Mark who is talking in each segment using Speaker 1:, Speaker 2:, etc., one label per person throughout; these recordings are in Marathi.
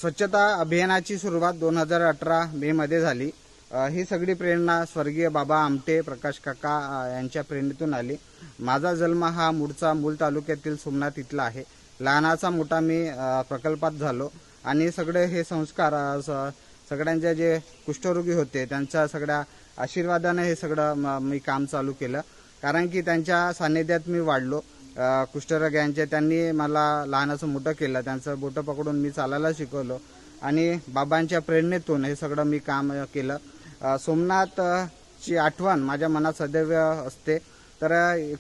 Speaker 1: स्वच्छता अभियानाची सुरुवात 2018 मे मध्ये झाली। ही सगळी प्रेरणा स्वर्गीय बाबा आमटे, प्रकाश काका यांच्या प्रेरणेतून आली। माझा जन्म हा मूळचा मूल तालुक्यातील सोमनाथ इथला आहे। लहानाचा मोठा मी प्रकल्पात झालो आणि सगळे हे संस्कार सगळ्यांचे जे कुष्ठरोगी होते त्यांच्या सगळ्या आशीर्वादाने हे सगळं मी काम चालू केलं। कारण की त्यांच्या सानिध्यात मी वाढलो। कुष्ठरोग्यांचे त्यांनी मला लहानाचं मोठं केलं, त्यांचं बोटं पकडून मी चालायला शिकवलो आणि बाबांच्या प्रेरणेतून हे सगळं मी काम केलं। सोमनाथची आठवण माझ्या मनात सदैव असते। तर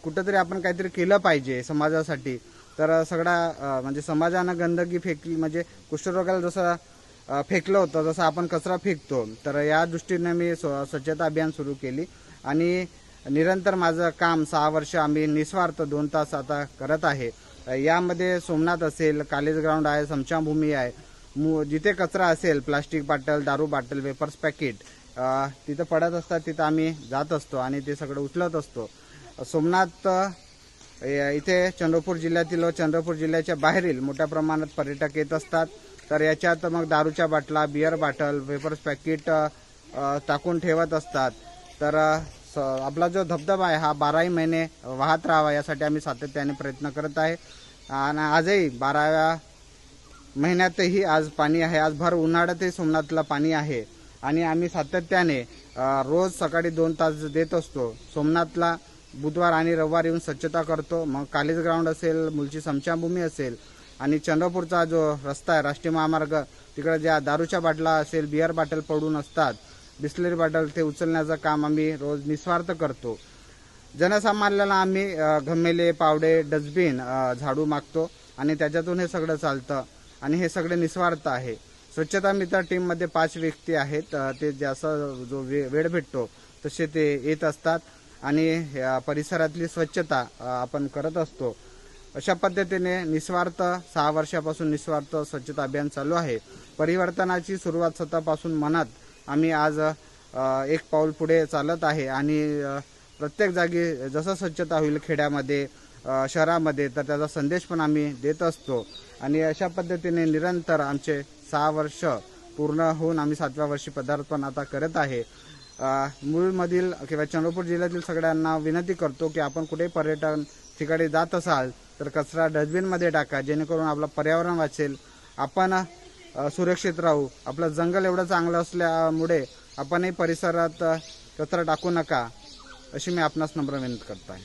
Speaker 1: कुठेतरी आपण काहीतरी केलं पाहिजे समाजासाठी। तर सगळा म्हणजे समाजानं गंदगी फेकली, म्हणजे कुष्ठरोगाला जसं फेकलं होतं तसं आपण कचरा फेकतो। तर या दृष्टीने मी स्वच्छता अभियान सुरू केली आणि निरंतर माझं काम 6 वर्ष आम्ही निस्वार्थ 2 तास आता करत आहे। यामध्ये सोमनाथ असेल, कॉलेज ग्राउंड आहे, स्मशानभूमी आहे, जिथे कचरा असेल, प्लास्टिक बाटल, दारू बाटल, वेपर्स पॅकेट तिथं पडत असतात, तिथं आम्ही जात असतो आणि ते सगळं उचलत असतो। सोमनाथ इथे चंद्रपूर जिल्ह्यातील व चंद्रपूर जिल्ह्याच्या बाहेरील मोठ्या प्रमाणात पर्यटक येत असतात। तर याच्यात मग दारूच्या बाटला, बियर बाटल, वेपर्स पॅकेट टाकून ठेवत असतात। तर आपला जो धबधबा आहे हा 12ही महिने वाहत राहावा यासाठी आम्ही सातत्याने प्रयत्न करत आहे। आणि आजही 12व्या महिन्यातही आज पाणी आहे। आज भर उन्हाळ्यातही सोमनाथला पाणी आहे आणि आम्ही सातत्याने रोज सकाळी 2 तास देत असतो। सोमनाथला बुधवार आणि रविवार येऊन स्वच्छता करतो। मग कॉलेज ग्राउंड असेल, मूळची स्मशानभूमी असेल आणि चंद्रपूरचा जो रस्ता आहे राष्ट्रीय महामार्ग, तिकडे ज्या दारूच्या बाटला असेल, बियर बाटल पडून असतात, बिस्लरी बाटल, ते उचलण्याचं काम आम्ही रोज निस्वार्थ करतो। जनसामान्याला आम्ही घमेले, पावडे, डस्टबिन, झाडू मागतो आणि त्याच्यातून हे सगळं चालतं आणि हे सगळे निस्वार्थ आहे। स्वच्छता मित्र टीममध्ये 5 व्यक्ती आहेत। ते जसं जो वेळ भेटतो तसे ते येत असतात आणि परिसरातली स्वच्छता आपण करत असतो। अशा पद्धतीने निस्वार्थ 6 वर्षापासून निस्वार्थ स्वच्छता अभियान चालू आहे। परिवर्तनाची सुरुवात स्वतःपासून म्हणत आम्ही आज एक पाऊल पुढे चालत आहे आणि प्रत्येक जागी जसं स्वच्छता होईल खेड्यामध्ये, शहरामध्ये, तर त्याचा संदेश पण आम्ही देत असतो आणि अशा पद्धतीने निरंतर आमचे 6 वर्ष पूर्ण होऊन आम्ही 7व्या वर्षी पदार्पण आता करत आहे। मूळमधील किंवा चंद्रपूर जिल्ह्यातील सगळ्यांना विनंती करतो की आपण कुठे पर्यटन ठिकाणी जात असाल तर कचरा डस्टबिनमध्ये टाका, जेणेकरून आपलं पर्यावरण वाचेल, आपण सुरक्षित राहू। आपलं जंगल एवढं चांगलं असल्यामुळे आपणही परिसरात कचरा टाकू नका, अशी मी आपणास नम्र विनंती करत आहे।